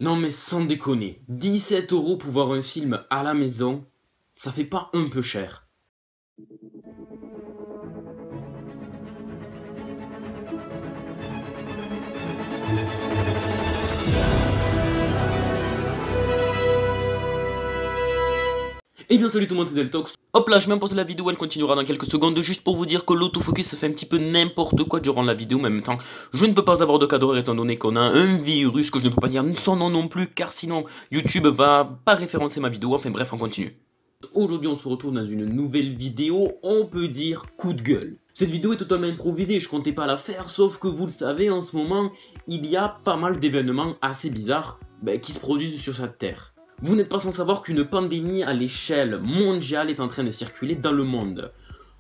Non mais sans déconner, 17 € pour voir un film à la maison, ça fait pas un peu cher? Eh bien salut tout le monde, c'est Deltox. Hop là, je m'impose la vidéo, elle continuera dans quelques secondes, juste pour vous dire que l'autofocus fait un petit peu n'importe quoi durant la vidéo, mais en même temps, je ne peux pas avoir de cadreur étant donné qu'on a un virus que je ne peux pas dire son nom non plus, car sinon YouTube va pas référencer ma vidéo, enfin bref, on continue. Aujourd'hui on se retrouve dans une nouvelle vidéo, on peut dire coup de gueule. Cette vidéo est totalement improvisée, je comptais pas la faire, sauf que vous le savez, en ce moment, il y a pas mal d'événements assez bizarres qui se produisent sur cette terre. Vous n'êtes pas sans savoir qu'une pandémie à l'échelle mondiale est en train de circuler dans le monde.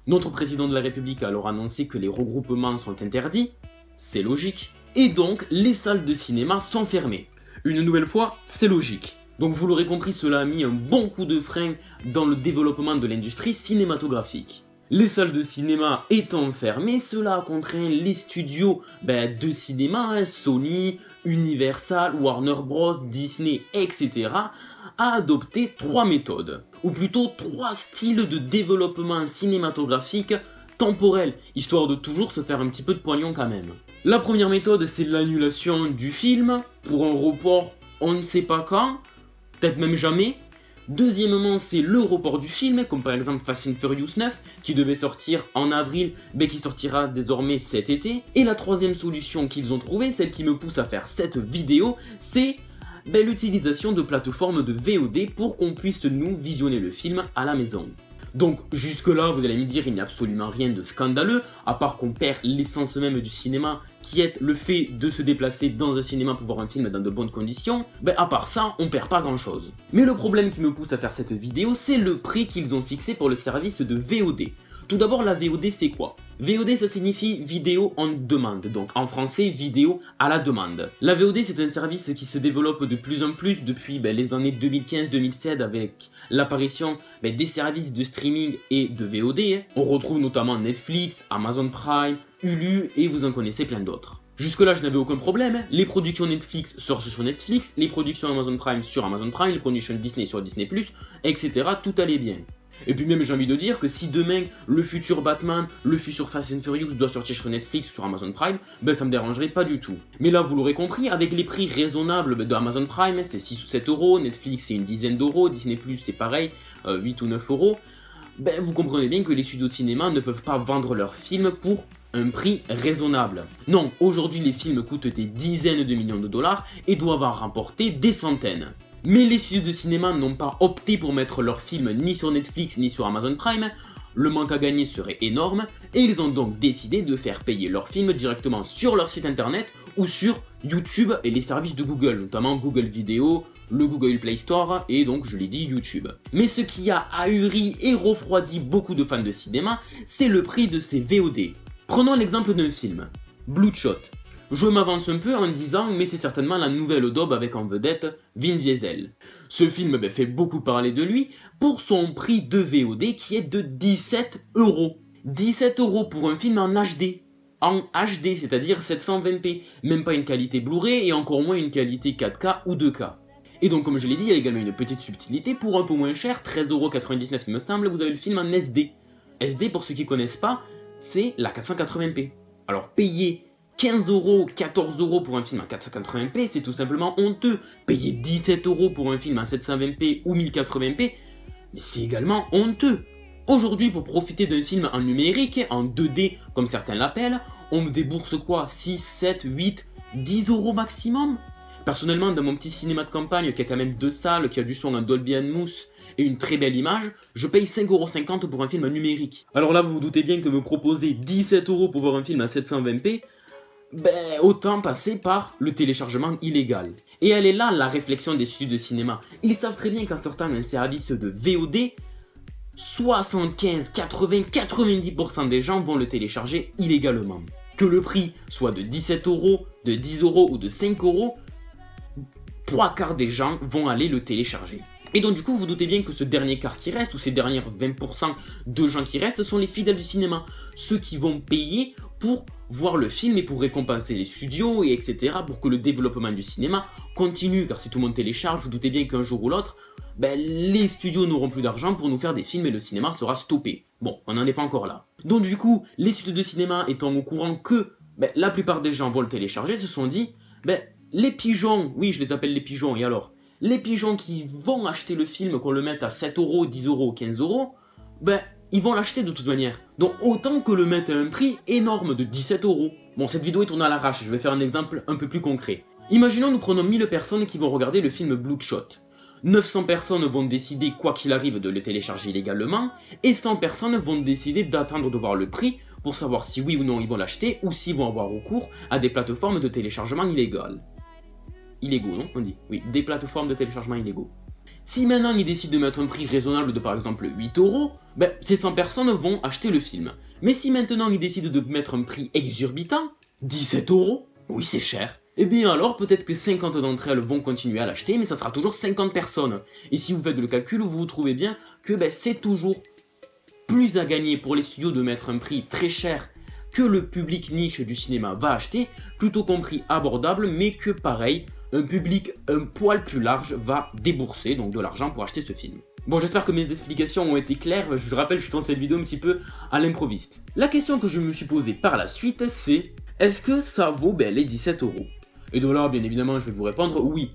Notre président de la République a alors annoncé que les regroupements sont interdits, c'est logique, et donc les salles de cinéma sont fermées. Une nouvelle fois, c'est logique. Donc vous l'aurez compris, cela a mis un bon coup de frein dans le développement de l'industrie cinématographique. Les salles de cinéma étant fermées, cela a contraint les studios de cinéma, Sony, Universal, Warner Bros, Disney, etc. à adopter 3 méthodes, ou plutôt 3 styles de développement cinématographique temporel, histoire de toujours se faire un petit peu de pognon quand même. La première méthode, c'est l'annulation du film, pour un report on ne sait pas quand, peut-être même jamais. Deuxièmement, c'est le report du film, comme par exemple Fast and Furious 9, qui devait sortir en avril, mais qui sortira désormais cet été. Et la troisième solution qu'ils ont trouvée, celle qui me pousse à faire cette vidéo, c'est l'utilisation de plateformes de VOD pour qu'on puisse nous visionner le film à la maison. Donc jusque là vous allez me dire il n'y a absolument rien de scandaleux, à part qu'on perd l'essence même du cinéma qui est le fait de se déplacer dans un cinéma pour voir un film dans de bonnes conditions. À part ça on perd pas grand chose. Mais le problème qui me pousse à faire cette vidéo, c'est le prix qu'ils ont fixé pour le service de VOD. Tout d'abord, la VOD c'est quoi? VOD ça signifie vidéo on demand, donc en français vidéo à la demande. La VOD c'est un service qui se développe de plus en plus depuis les années 2015-2016 avec l'apparition des services de streaming et de VOD. On retrouve notamment Netflix, Amazon Prime, Hulu et vous en connaissez plein d'autres. Jusque là je n'avais aucun problème, les productions Netflix sortent sur Netflix, les productions Amazon Prime sur Amazon Prime, les productions Disney sur Disney+, etc. Tout allait bien. Et puis même j'ai envie de dire que si demain le futur Batman, le futur Fast and Furious doit sortir sur Netflix ou sur Amazon Prime, ça me dérangerait pas du tout. Mais là vous l'aurez compris, avec les prix raisonnables de Amazon Prime, c'est 6 ou 7 €, Netflix c'est une dizaine d'euros, Disney+, c'est pareil, 8 ou 9 €, vous comprenez bien que les studios de cinéma ne peuvent pas vendre leurs films pour un prix raisonnable. Non, aujourd'hui les films coûtent des dizaines de millions de dollars et doivent en remporter des centaines. Mais les studios de cinéma n'ont pas opté pour mettre leurs films ni sur Netflix ni sur Amazon Prime, le manque à gagner serait énorme, et ils ont donc décidé de faire payer leurs films directement sur leur site internet ou sur YouTube et les services de Google, notamment Google Vidéo, le Google Play Store et donc je l'ai dit YouTube. Mais ce qui a ahuri et refroidi beaucoup de fans de cinéma, c'est le prix de ces VOD. Prenons l'exemple d'un film, Bloodshot. Je m'avance un peu en disant, mais c'est certainement la nouvelle daube avec en vedette Vin Diesel. Ce film fait beaucoup parler de lui pour son prix de VOD qui est de 17 €. 17 € pour un film en HD. En HD, c'est-à-dire 720p. Même pas une qualité Blu-ray et encore moins une qualité 4K ou 2K. Et donc comme je l'ai dit, il y a également une petite subtilité, pour un peu moins cher, 13,99 € il me semble, vous avez le film en SD. SD, pour ceux qui ne connaissent pas, c'est la 480p. Alors payer 15 €, 14 € pour un film en 480p, c'est tout simplement honteux. Payer 17 € pour un film en 720p ou 1080p, mais c'est également honteux. Aujourd'hui, pour profiter d'un film en numérique, en 2D comme certains l'appellent, on me débourse quoi? 6, 7, 8, 10 € maximum? Personnellement, dans mon petit cinéma de campagne qui a quand même 2 salles, qui a du son en Dolby Atmos et une très belle image, je paye 5,50 € pour un film numérique. Alors là, vous vous doutez bien que me proposer 17 € pour voir un film à 720p, autant passer par le téléchargement illégal. Et elle est là la réflexion des studios de cinéma. Ils savent très bien qu'en sortant un service de VOD, 75, 80, 90% des gens vont le télécharger illégalement. Que le prix soit de 17 €, de 10 € ou de 5 €, 3/4 des gens vont aller le télécharger. Et donc du coup, vous doutez bien que ce dernier quart qui reste, ou ces derniers 20% de gens qui restent, sont les fidèles du cinéma. Ceux qui vont payer pour voir le film et pour récompenser les studios et etc. pour que le développement du cinéma continue. Car si tout le monde télécharge, vous doutez bien qu'un jour ou l'autre, ben, les studios n'auront plus d'argent pour nous faire des films et le cinéma sera stoppé. Bon, on n'en est pas encore là. Donc du coup, les studios de cinéma étant au courant que ben, la plupart des gens vont le télécharger, se sont dit, ben, les pigeons, oui je les appelle les pigeons, et alors, les pigeons qui vont acheter le film, qu'on le mette à 7 euros, 10 euros, 15 euros, ben, ils vont l'acheter de toute manière. Donc autant que le mettre à un prix énorme de 17 euros. Bon, cette vidéo est tournée à l'arrache, je vais faire un exemple un peu plus concret. Imaginons nous prenons 1000 personnes qui vont regarder le film Bloodshot. 900 personnes vont décider, quoi qu'il arrive, de le télécharger illégalement, et 100 personnes vont décider d'attendre de voir le prix pour savoir si oui ou non ils vont l'acheter, ou s'ils vont avoir recours à des plateformes de téléchargement illégales. Illégaux, non? On dit. Oui, des plateformes de téléchargement illégaux. Si maintenant ils décident de mettre un prix raisonnable de par exemple 8 euros, ben, ces 100 personnes vont acheter le film. Mais si maintenant ils décident de mettre un prix exorbitant, 17 euros, oui c'est cher, eh bien alors peut-être que 50 d'entre elles vont continuer à l'acheter, mais ça sera toujours 50 personnes. Et si vous faites le calcul, vous vous trouvez bien que ben, c'est toujours plus à gagner pour les studios de mettre un prix très cher que le public niche du cinéma va acheter, plutôt qu'un prix abordable, mais que pareil, un public un poil plus large va débourser donc de l'argent pour acheter ce film. Bon, j'espère que mes explications ont été claires. Je vous rappelle, je tourne cette vidéo un petit peu à l'improviste. La question que je me suis posée par la suite, c'est est-ce que ça vaut ben, les 17 euros? Et de là, bien évidemment, je vais vous répondre oui.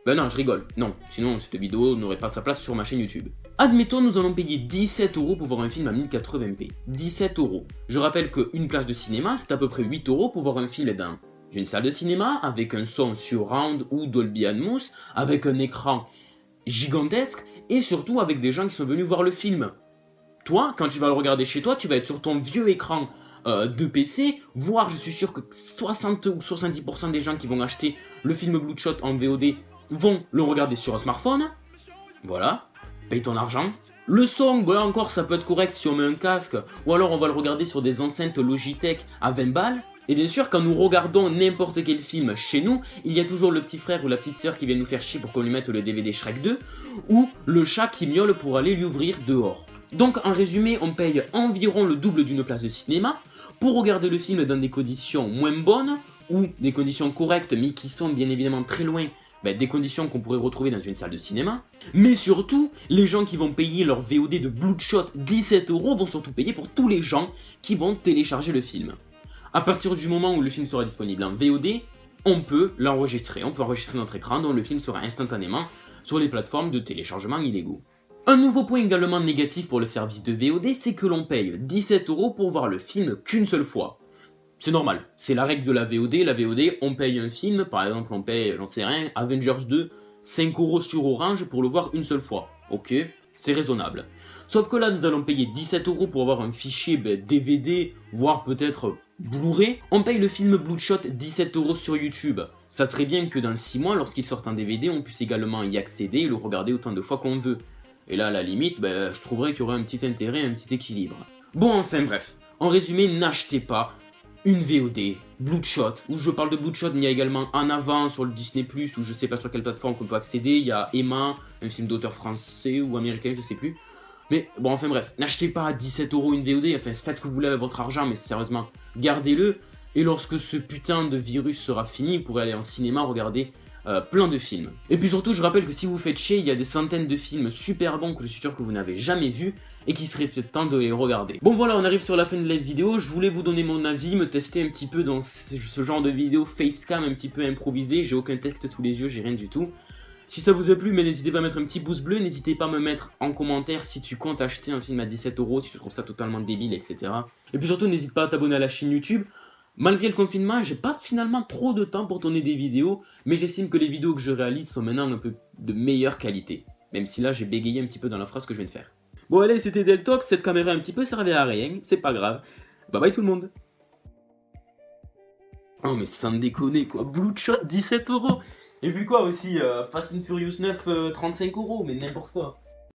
Ben non, je rigole. Non, sinon cette vidéo n'aurait pas sa place sur ma chaîne YouTube. Admettons, nous allons payer 17 euros pour voir un film à 1080p. 17 euros. Je rappelle qu'une place de cinéma, c'est à peu près 8 euros pour voir un film dans une salle de cinéma, avec un son surround ou Dolby Atmos, avec un écran gigantesque, et surtout avec des gens qui sont venus voir le film. Toi, quand tu vas le regarder chez toi, tu vas être sur ton vieux écran de PC, voire je suis sûr que 60 ou 70% des gens qui vont acheter le film Bloodshot en VOD vont le regarder sur un smartphone. Voilà, paye ton argent. Le son, bon encore ça peut être correct si on met un casque, ou alors on va le regarder sur des enceintes Logitech à 20 balles. Et bien sûr, quand nous regardons n'importe quel film chez nous, il y a toujours le petit frère ou la petite sœur qui vient nous faire chier pour qu'on lui mette le DVD Shrek 2, ou le chat qui miaule pour aller lui ouvrir dehors. Donc en résumé, on paye environ le double d'une place de cinéma pour regarder le film dans des conditions moins bonnes, ou des conditions correctes mais qui sont bien évidemment très loin des conditions qu'on pourrait retrouver dans une salle de cinéma. Mais surtout, les gens qui vont payer leur VOD de Bloodshot 17 euros vont surtout payer pour tous les gens qui vont télécharger le film. À partir du moment où le film sera disponible en VOD, on peut l'enregistrer. On peut enregistrer notre écran dont le film sera instantanément sur les plateformes de téléchargement illégaux. Un nouveau point également négatif pour le service de VOD, c'est que l'on paye 17 euros pour voir le film qu'une seule fois. C'est normal, c'est la règle de la VOD. La VOD, on paye un film, par exemple on paye, j'en sais rien, Avengers 2, 5 euros sur Orange pour le voir une seule fois. Ok, c'est raisonnable. Sauf que là, nous allons payer 17 euros pour avoir un fichier DVD, voire peut-être Blu-ray. On paye le film Bloodshot 17 euros sur YouTube. Ça serait bien que dans 6 mois, lorsqu'il sorte en DVD, on puisse également y accéder et le regarder autant de fois qu'on veut. Et là, à la limite, je trouverais qu'il y aurait un petit intérêt, un petit équilibre. Bon, enfin bref. En résumé, n'achetez pas une VOD, Bloodshot, où je parle de Bloodshot, il y a également En Avant sur le Disney+, ou je sais pas sur quelle plateforme qu'on peut accéder, il y a Emma, un film d'auteur français ou américain, je sais plus. Mais bon, enfin bref, n'achetez pas à 17 euros une VOD, enfin faites ce que vous voulez avec votre argent, mais sérieusement, gardez-le, et lorsque ce putain de virus sera fini, vous pourrez aller en cinéma regarder plein de films. Et puis surtout, je rappelle que si vous faites chier, il y a des centaines de films super bons que je suis sûr que vous n'avez jamais vus, et qu'il serait peut-être temps de les regarder. Bon voilà, on arrive sur la fin de la vidéo, je voulais vous donner mon avis, me tester un petit peu dans ce genre de vidéo facecam un petit peu improvisé, j'ai aucun texte sous les yeux, j'ai rien du tout. Si ça vous a plu, n'hésitez pas à mettre un petit pouce bleu, n'hésitez pas à me mettre en commentaire si tu comptes acheter un film à 17 euros, si tu trouves ça totalement débile, etc. Et puis surtout, n'hésite pas à t'abonner à la chaîne YouTube. Malgré le confinement, j'ai pas finalement trop de temps pour tourner des vidéos, mais j'estime que les vidéos que je réalise sont maintenant un peu de meilleure qualité. Même si là, j'ai bégayé un petit peu dans la phrase que je viens de faire. Bon allez, c'était Deltox, cette caméra un petit peu servait à rien, c'est pas grave. Bye bye tout le monde. Oh mais sans déconner quoi, Bloodshot 17 euros. Et puis quoi aussi, Fast and Furious 9 35 euros, mais n'importe quoi.